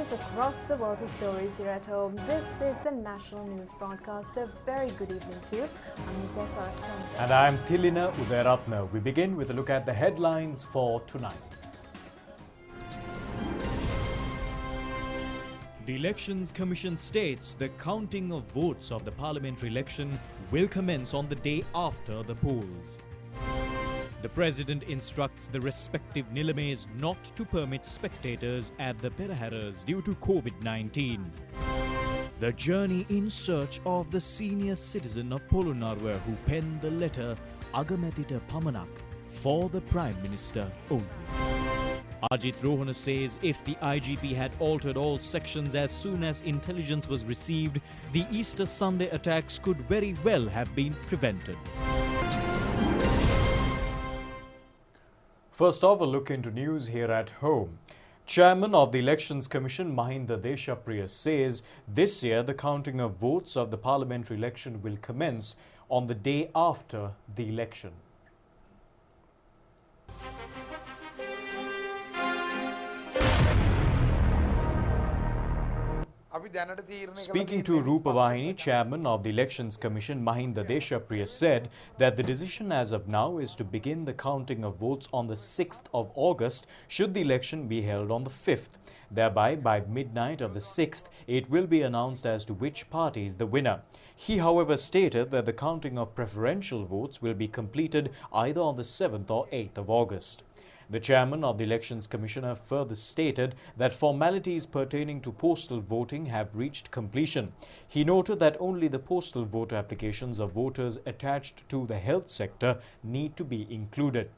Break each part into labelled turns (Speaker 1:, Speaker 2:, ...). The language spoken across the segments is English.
Speaker 1: news across the world to stories here at home. This is the National News Broadcast. A very good evening to you. I'm Nitesa.
Speaker 2: And I'm Thilina Udayaratna. We begin with a look at the headlines for tonight.
Speaker 3: The Elections Commission states the counting of votes of the parliamentary election will commence on the day after the polls. The President instructs the respective Nilames not to permit spectators at the Peraharas due to COVID-19. The journey in search of the senior citizen of Polonnaruwa who penned the letter Agamatita Pamanak for the Prime Minister only. AJITH ROHANA says if the IGP had altered all sections as soon as intelligence was received, the Easter Sunday attacks could very well have been prevented.
Speaker 2: First off, a look into news here at home. Chairman of the Elections Commission Mahinda Deshapriya says this year the counting of votes of the parliamentary election will commence on the day after the election. Speaking to Rupavahini, Chairman of the Elections Commission Mahinda Deshapriya said that the decision as of now is to begin the counting of votes on the 6th of August should the election be held on the 5th. Thereby, by midnight of the 6th, it will be announced as to which party is the winner. He, however, stated that the counting of preferential votes will be completed either on the 7th or 8th of August. The chairman of the Elections Commissioner further stated that formalities pertaining to postal voting have reached completion. He noted that only the postal voter applications of voters attached to the health sector need to be included.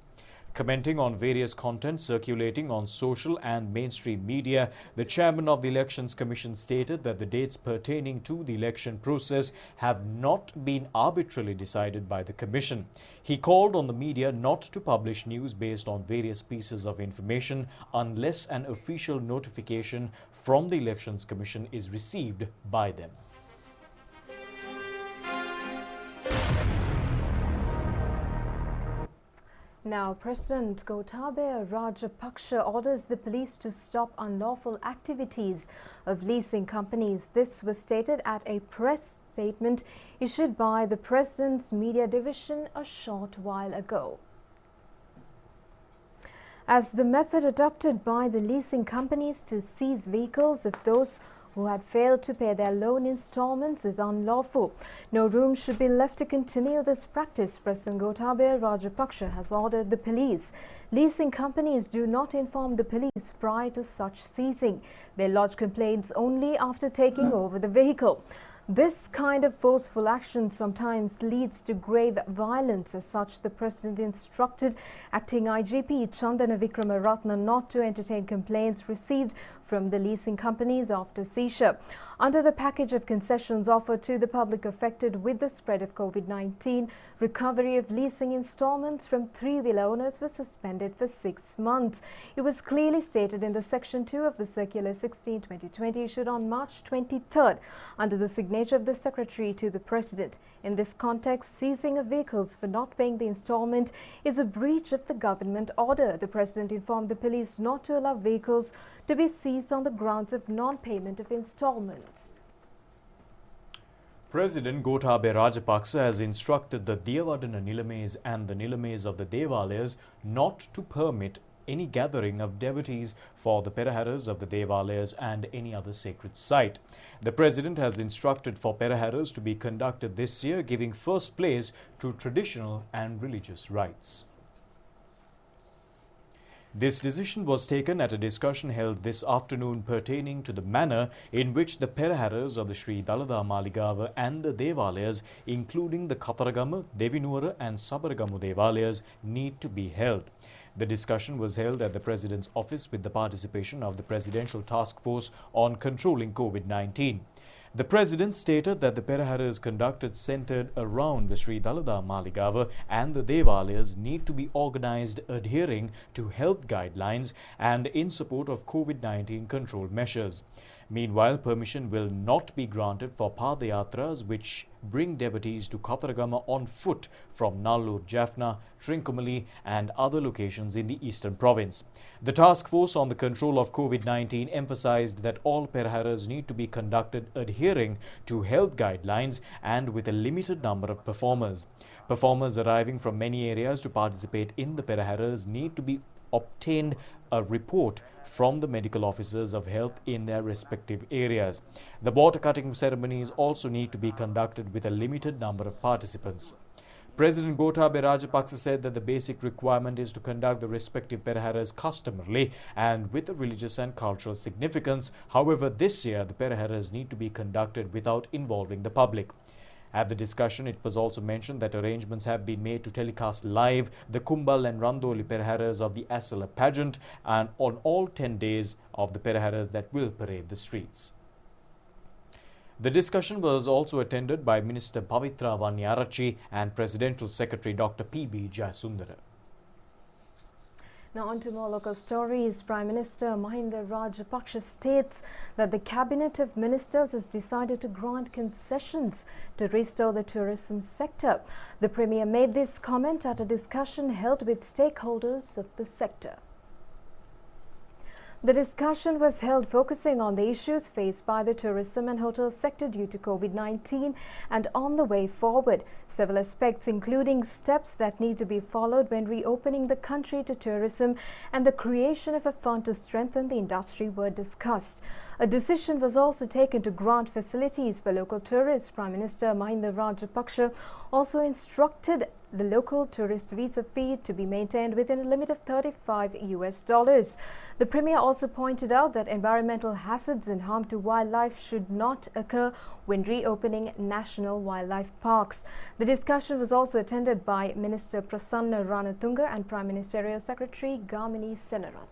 Speaker 2: Commenting on various content circulating on social and mainstream media, the chairman of the Elections Commission stated that the dates pertaining to the election process have not been arbitrarily decided by the Commission. He called on the media not to publish news based on various pieces of information unless an official notification from the Elections Commission is received by them.
Speaker 1: Now, President Gotabaya Rajapaksa orders the police to stop unlawful activities of leasing companies. This was stated at a press statement issued by the President's Media Division a short while ago. As the method adopted by the leasing companies to seize vehicles of those who had failed to pay their loan installments is unlawful. No room should be left to continue this practice. President Gotabaya Rajapaksa has ordered the police. Leasing companies do not inform the police prior to such seizing. They lodge complaints only after taking over the vehicle. This kind of forceful action sometimes leads to grave violence. As such, the President instructed Acting IGP Chandana Vikramaratne not to entertain complaints received from the leasing companies after seizure. Under the package of concessions offered to the public affected with the spread of COVID-19, recovery of leasing installments from three-wheeler owners was suspended for 6 months. It was clearly stated in the Section 2 of the Circular 16/2020 issued on March 23rd under the signature of the Secretary to the President. In this context, seizing of vehicles for not paying the installment is a breach of the government order. The President informed the police not to allow vehicles to be seized on the grounds of non-payment of installments.
Speaker 2: President Gotabaya Rajapaksa has instructed the Devadana Nilames and the Nilames of the Devalayas not to permit any gathering of devotees for the Peraharas of the Devalayas and any other sacred site. The President has instructed for Peraharas to be conducted this year, giving first place to traditional and religious rites. This decision was taken at a discussion held this afternoon pertaining to the manner in which the Peraharas of the Sri Dalada Maligava and the Devalayas, including the Kataragama, Devinura and Sabaragamu Devalayas, need to be held. The discussion was held at the President's office with the participation of the Presidential Task Force on Controlling COVID-19. The President stated that the Peraharas conducted centered around the Sri Dalada Maligava and the Devalayas need to be organized adhering to health guidelines and in support of COVID-19 control measures. Meanwhile, permission will not be granted for Padayatras which bring devotees to Katharagama on foot from Nallur, Jaffna, Trincomalee and other locations in the eastern province. The task force on the control of COVID-19 emphasized that all Peraharas need to be conducted adhering to health guidelines and with a limited number of performers. Performers arriving from many areas to participate in the Peraharas need to be obtained a report from the medical officers of health in their respective areas. The water cutting ceremonies also need to be conducted with a limited number of participants. President Gotabaya Rajapaksa said that the basic requirement is to conduct the respective Peraharas customarily and with a religious and cultural significance. However, this year the Peraharas need to be conducted without involving the public. At the discussion, it was also mentioned that arrangements have been made to telecast live the Kumbal and Randoli Peraharas of the Asala pageant and on all 10 days of the Peraharas that will parade the streets. The discussion was also attended by Minister Pavitra Vanyarachi and Presidential Secretary Dr. P.B. Jayasundara.
Speaker 1: Now on to more local stories. Prime Minister Mahinda Rajapaksa states that the Cabinet of Ministers has decided to grant concessions to restore the tourism sector. The Premier made this comment at a discussion held with stakeholders of the sector. The discussion was held focusing on the issues faced by the tourism and hotel sector due to COVID-19 and on the way forward. Several aspects including steps that need to be followed when reopening the country to tourism and the creation of a fund to strengthen the industry were discussed. A decision was also taken to grant facilities for local tourists. Prime Minister Mahinda Rajapaksa also instructed the local tourist visa fee to be maintained within a limit of $35. The Premier also pointed out that environmental hazards and harm to wildlife should not occur when reopening national wildlife parks. The discussion was also attended by Minister Prasanna Ranatunga and Prime Ministerial Secretary Gamini Senarath.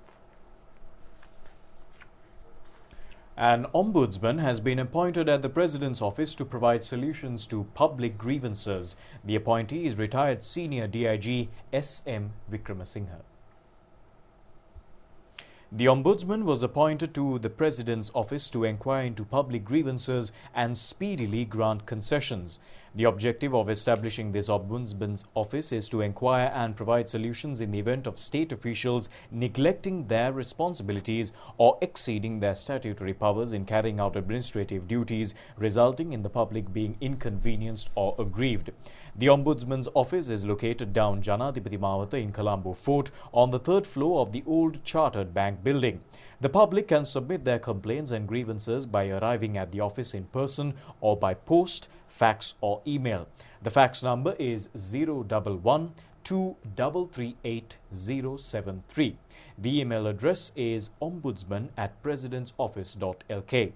Speaker 2: An ombudsman has been appointed at the President's office to provide solutions to public grievances. The appointee is retired Senior DIG S.M. Vikramasinghe. The Ombudsman was appointed to the President's office to inquire into public grievances and speedily grant concessions. The objective of establishing this Ombudsman's office is to inquire and provide solutions in the event of state officials neglecting their responsibilities or exceeding their statutory powers in carrying out administrative duties, resulting in the public being inconvenienced or aggrieved. The Ombudsman's office is located down Janadipati Mawatha in Colombo Fort on the 3rd floor of the old Chartered Bank building. The public can submit their complaints and grievances by arriving at the office in person or by post, fax or email. The fax number is 011 2338 073. The email address is ombudsman@presidentsoffice.lk.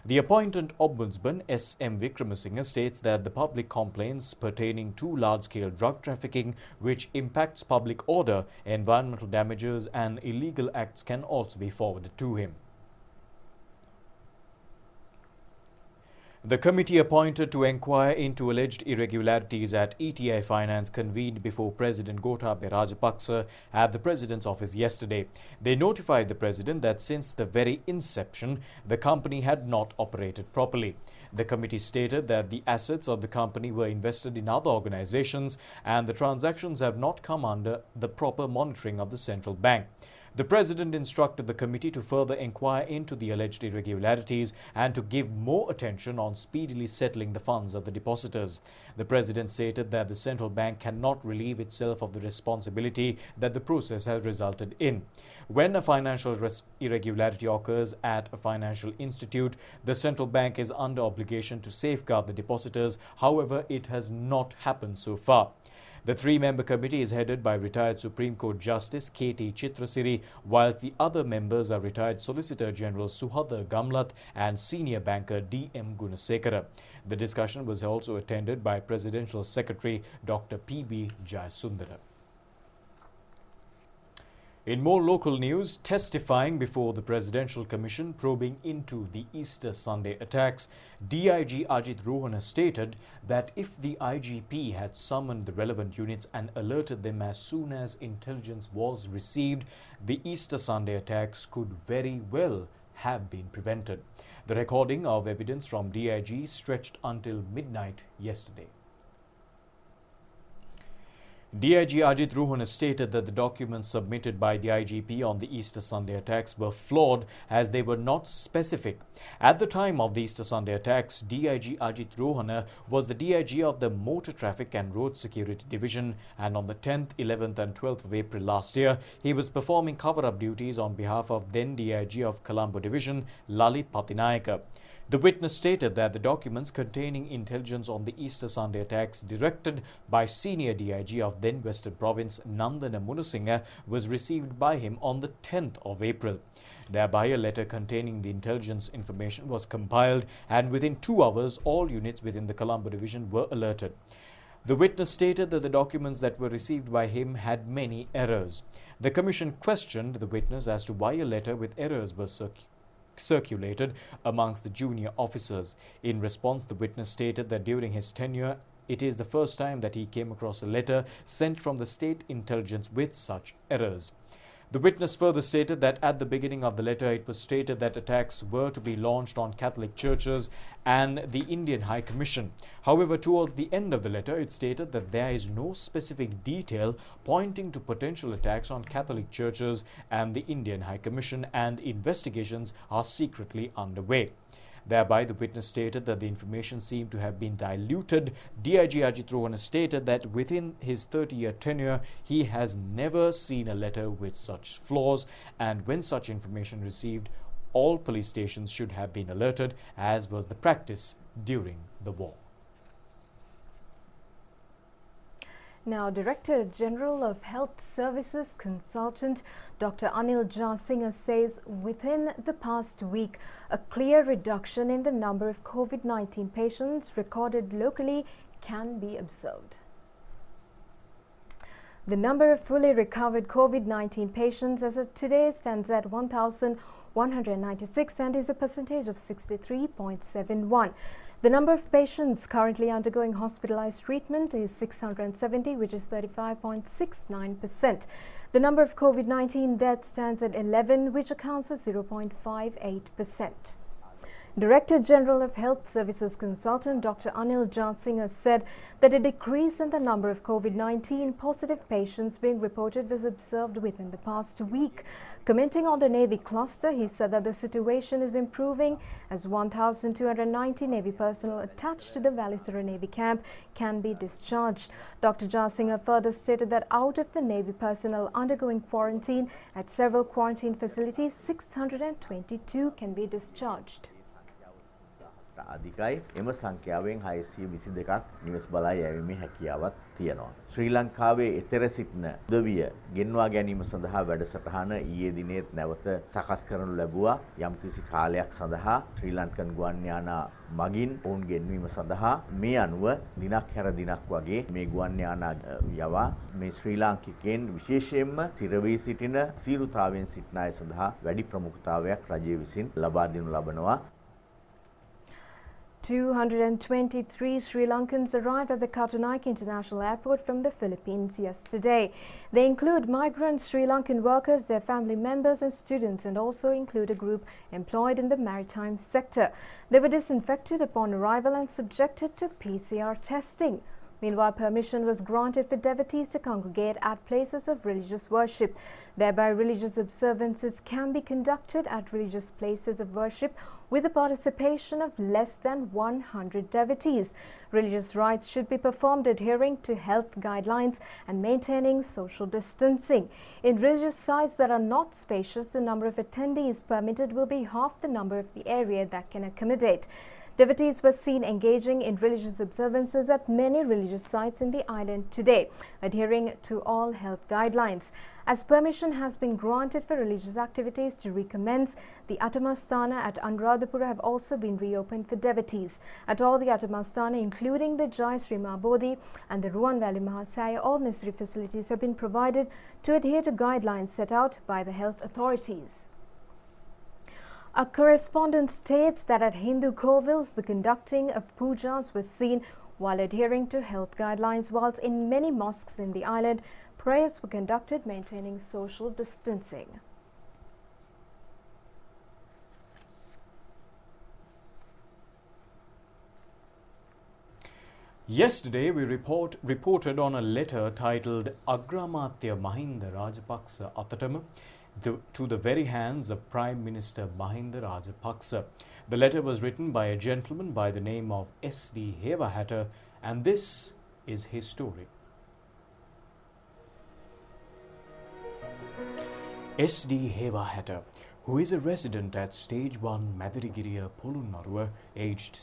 Speaker 2: The appointed Ombudsman S.M. Vikramasinghe states that the public complaints pertaining to large-scale drug trafficking, which impacts public order, environmental damages and illegal acts can also be forwarded to him. The committee appointed to inquire into alleged irregularities at ETI Finance convened before President Gotabaya Rajapaksa at the President's office yesterday. They notified the President that since the very inception, the company had not operated properly. The committee stated that the assets of the company were invested in other organizations and the transactions have not come under the proper monitoring of the central bank. The President instructed the committee to further inquire into the alleged irregularities and to give more attention on speedily settling the funds of the depositors. The President stated that the central bank cannot relieve itself of the responsibility that the process has resulted in. When a financial irregularity occurs at a financial institute, the central bank is under obligation to safeguard the depositors. However, it has not happened so far. The 3-member committee is headed by retired Supreme Court Justice K.T. Chitrasiri, whilst the other members are retired Solicitor General Suhadar Gamlat and senior banker D.M. Gunasekara. The discussion was also attended by Presidential Secretary Dr. P.B. Jayasundara. In more local news, testifying before the Presidential Commission probing into the Easter Sunday attacks, DIG AJITH ROHANA stated that if the IGP had summoned the relevant units and alerted them as soon as intelligence was received, the Easter Sunday attacks could very well have been prevented. The recording of evidence from DIG stretched until midnight yesterday. DIG AJITH ROHANA stated that the documents submitted by the IGP on the Easter Sunday attacks were flawed as they were not specific. At the time of the Easter Sunday attacks, DIG AJITH ROHANA was the DIG of the Motor Traffic and Road Security Division, and on the 10th, 11th and 12th of April last year, he was performing cover-up duties on behalf of then DIG of Colombo Division, Lalit Patinayaka. The witness stated that the documents containing intelligence on the Easter Sunday attacks directed by senior DIG of then Western Province Nandana Munasinghe was received by him on the 10th of April. Thereby, a letter containing the intelligence information was compiled, and within 2 hours, all units within the Colombo Division were alerted. The witness stated that the documents that were received by him had many errors. The Commission questioned the witness as to why a letter with errors was circulated amongst the junior officers. In response, the witness stated that during his tenure, it is the first time that he came across a letter sent from the state intelligence with such errors. The witness further stated that at the beginning of the letter, it was stated that attacks were to be launched on Catholic churches and the Indian High Commission. However, towards the end of the letter, it stated that there is no specific detail pointing to potential attacks on Catholic churches and the Indian High Commission, and investigations are secretly underway. Thereby, the witness stated that the information seemed to have been diluted. DIG AJITH ROHANA stated that within his 30-year tenure, he has never seen a letter with such flaws, and when such information received, all police stations should have been alerted, as was the practice during the war.
Speaker 1: Now, Director General of Health Services Consultant Dr. Anil Jasinghe says within the past week, a clear reduction in the number of COVID-19 patients recorded locally can be observed. The number of fully recovered COVID-19 patients as of today stands at 1,196 and is a percentage of 63.71. The number of patients currently undergoing hospitalized treatment is 670, which is 35.69%. The number of COVID-19 deaths stands at 11, which accounts for 0.58%. Director General of Health Services Consultant Dr. Anil Jasinghe said that a decrease in the number of COVID-19 positive patients being reported was observed within the past week. Commenting on the Navy cluster, he said that the situation is improving as 1,290 Navy personnel attached to the Valisura Navy camp can be discharged. Dr. Jasinghe further stated that out of the Navy personnel undergoing quarantine at several quarantine facilities, 622 can be discharged.
Speaker 4: අධිකයි එම සංඛ්‍යාවෙන් 622ක් නිවෙස් බලා යැවීමේ හැකියාවක් තියෙනවා. ශ්‍රී ලංකාවේ එතර සිටින උදවිය ගෙන්වා ගැනීම සඳහා වැඩසටහන ඊයේ දිනේත් නැවත සකස් කරනු ලැබුවා. යම්කිසි කාලයක් සඳහා ශ්‍රී ලංකන් ගුවන් යානා මගින් ඔවුන් ගෙන්වීම සඳහා මේ අනුව දිනක් හැර දිනක් වගේ මේ ගුවන් යානා යවා මේ ශ්‍රී ලාංකිකයන් විශේෂයෙන්ම සිරවී සිටින සීරුතාවෙන් සිටින අය සඳහා වැඩි ප්‍රමුඛතාවයක් රජය විසින් ලබා දෙනු ලබනවා.
Speaker 1: 223 Sri Lankans arrived at the Katunayake International Airport from the Philippines yesterday. They include migrant Sri Lankan workers, their family members and students, and also include a group employed in the maritime sector. They were disinfected upon arrival and subjected to PCR testing. Meanwhile, permission was granted for devotees to congregate at places of religious worship. Thereby, religious observances can be conducted at religious places of worship with the participation of less than 100 devotees. Religious rites should be performed adhering to health guidelines and maintaining social distancing. In religious sites that are not spacious, the number of attendees permitted will be half the number of the area that can accommodate. Devotees were seen engaging in religious observances at many religious sites in the island today, adhering to all health guidelines. As permission has been granted for religious activities to recommence, the Attamastana at Anuradhapura have also been reopened for devotees. At all the Attamastana, including the Jai Sri Mabodhi and the Ruwan Valley Mahasaya, all necessary facilities have been provided to adhere to guidelines set out by the health authorities. A correspondent states that at Hindu kovils, the conducting of pujas was seen while adhering to health guidelines, whilst in many mosques in the island, prayers were conducted maintaining social distancing.
Speaker 2: Yesterday, we reported on a letter titled Agramatya Mahinda Rajapaksa Atatama to the very hands of Prime Minister Mahinda Rajapaksa. The letter was written by a gentleman by the name of S.D. Hevahatta, and this is his story. S.D. Hevahatta, who is a resident at Stage 1 Madirigiriya Polunnaruwa, aged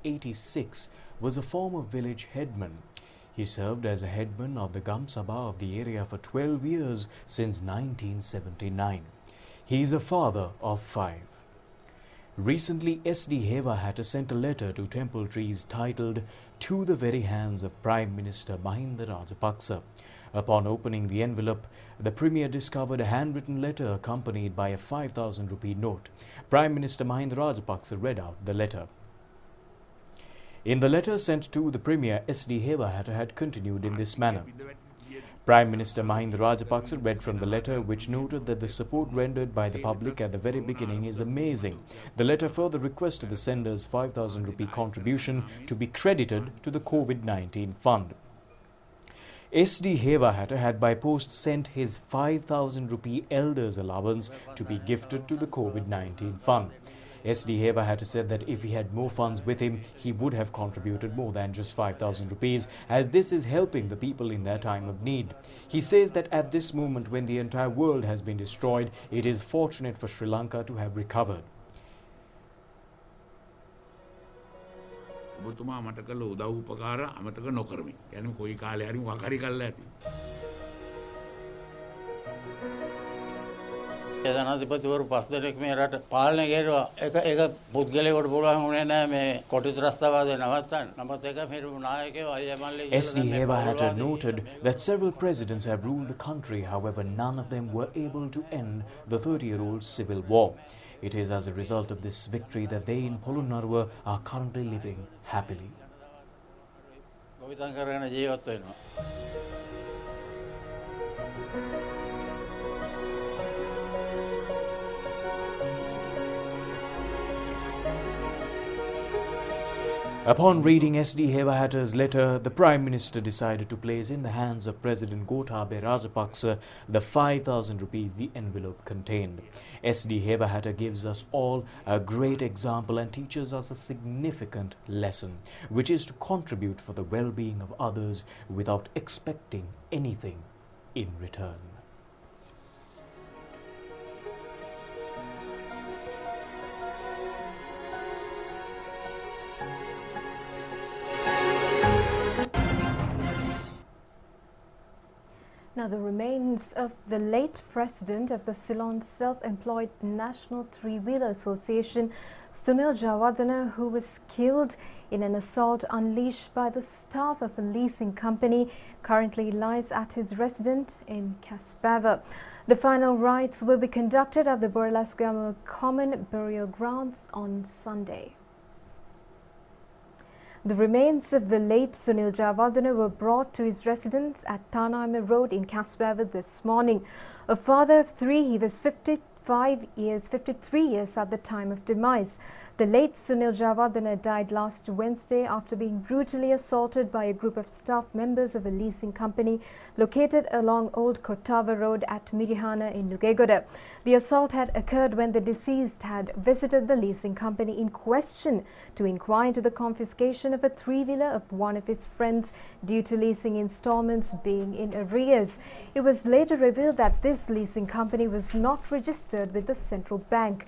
Speaker 2: 86, was a former village headman. He served as a headman of the Gam Sabha of the area for 12 years since 1979. He is a father of 5. Recently, S.D. Hevahatta sent a letter to Temple Trees titled To the Very Hands of Prime Minister Mahinda Rajapaksa. Upon opening the envelope, the Premier discovered a handwritten letter accompanied by a 5,000 rupee note. Prime Minister Mahinda Rajapaksa read out the letter. In the letter sent to the Premier, S.D. Hevahatta had continued in this manner. Prime Minister Mahinda Rajapaksa read from the letter, which noted that the support rendered by the public at the very beginning is amazing. The letter further requested the sender's 5,000 rupee contribution to be credited to the COVID-19 fund. S.D. Hevahatta had by post sent his 5,000 rupee elders allowance to be gifted to the COVID-19 fund. S.D. Hevahatta said that if he had more funds with him, he would have contributed more than just 5,000 rupees, as this is helping the people in their time of need. He says that at this moment when the entire world has been destroyed, it is fortunate for Sri Lanka to have recovered.
Speaker 5: ඔබතුමා මට කළ උදව් උපකාර අමතක නොකරමි. يعني කොයි කාලේ හරි මොකක් හරි කළා ඇති.
Speaker 6: ජනාධිපතිවරු 5 දෙනෙක් මේ රට පාලනය කෙරුවා. ඒක පුද්ගලයෙකුට පුළුවන් වුණේ නැහැ මේ කොටිස් රස්තාවාදේ නවත්තන්න. නමුත් ඒක මේ නායකයෝ අයමල්ලේ
Speaker 2: S.D. Hevahatta noted that several presidents have ruled the country, however none of them were able to end the 30-year-old civil war. It is as a result of this victory that they in Polunnaruwa are currently living happily.
Speaker 6: ගොවිතැන් කරගෙන ජීවත් වෙනවා.
Speaker 2: Upon reading S.D. Hevahatta's letter, the Prime Minister decided to place in the hands of President Gotabaya Rajapaksa the 5,000 rupees the envelope contained. S.D. Hevahatta gives us all a great example and teaches us a significant lesson, which is to contribute for the well-being of others without expecting anything in return.
Speaker 1: Now, the remains of the late president of the Ceylon Self-Employed National Three-Wheeler Association, Sunil Javadana, who was killed in an assault unleashed by the staff of a leasing company, currently lies at his residence in Casbava. The final rites will be conducted at the Borlasgama Common Burial Grounds on Sunday. The remains of the late Sunil Javadana were brought to his residence at Tanaima Road in Casbava this morning. A father of 3, he was 53 years at the time of demise. The late Sunil Javadana died last Wednesday after being brutally assaulted by a group of staff members of a leasing company located along Old Kottava Road at Mirihana in Nugegoda. The assault had occurred when the deceased had visited the leasing company in question to inquire into the confiscation of a three-wheeler of one of his friends due to leasing installments being in arrears. It was later revealed that this leasing company was not registered with the central bank.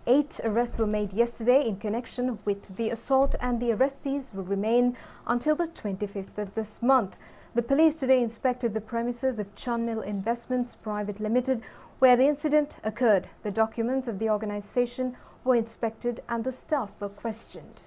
Speaker 1: 8 arrests were made yesterday in connection with the assault, and the arrestees will remain until the 25th of this month. The police today inspected the premises of Chunmill Investments Private Limited, where the incident occurred. The documents of the organization were inspected and the staff were questioned.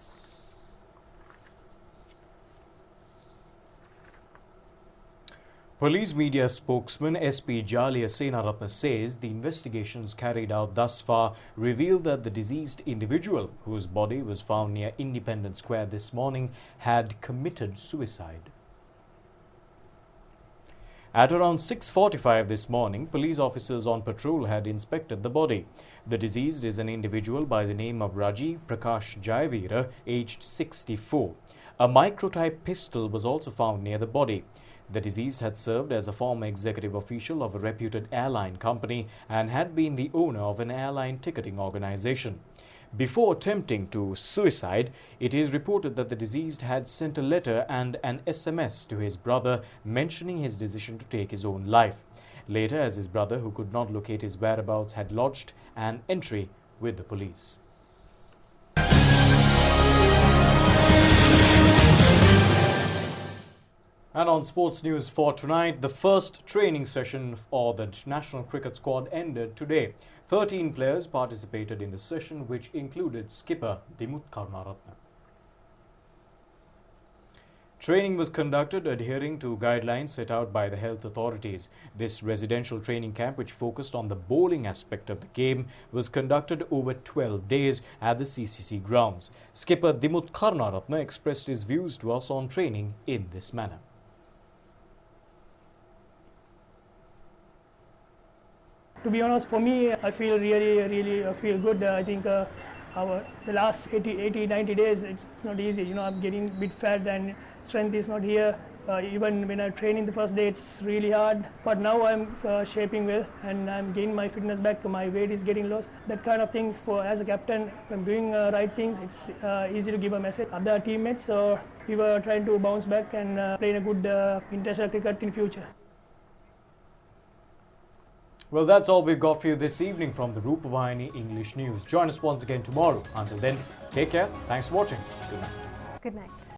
Speaker 2: Police media spokesman SP Jalia Senaratne says the investigations carried out thus far revealed that the deceased individual, whose body was found near Independence Square this morning, had committed suicide. At around 6:45 this morning, police officers on patrol had inspected the body. The deceased is an individual by the name of Rajiv Prakash Jayavira, aged 64. A microtype pistol was also found near the body. The deceased had served as a former executive official of a reputed airline company and had been the owner of an airline ticketing organization. Before attempting to suicide, it is reported that the deceased had sent a letter and an SMS to his brother mentioning his decision to take his own life. Later, as his brother, who could not locate his whereabouts, had lodged an entry with the police. And on sports news for tonight, the first training session for the national cricket squad ended today. 13 players participated in the session, which included skipper Dimuth Karunaratne. Training was conducted adhering to guidelines set out by the health authorities. This residential training camp, which focused on the bowling aspect of the game, was conducted over 12 days at the CCC grounds. Skipper Dimuth Karunaratne expressed his views to us on training in this manner.
Speaker 7: To be honest, for me, I feel really feel good. I think the last 80-90 days, it's not easy. You know, I'm getting a bit fat and strength is not here. Even when I train in the first day, it's really hard. But now I'm shaping well and I'm gaining my fitness back. My weight is getting lost. That kind of thing, as a captain, if I'm doing right things, it's easy to give a message. Other teammates, so we were trying to bounce back and play a good international cricket in future.
Speaker 2: Well, that's all we've got for you this evening from the Rupavahini English News. Join us once again tomorrow. Until then, take care. Thanks for watching. Good night.
Speaker 1: Good night.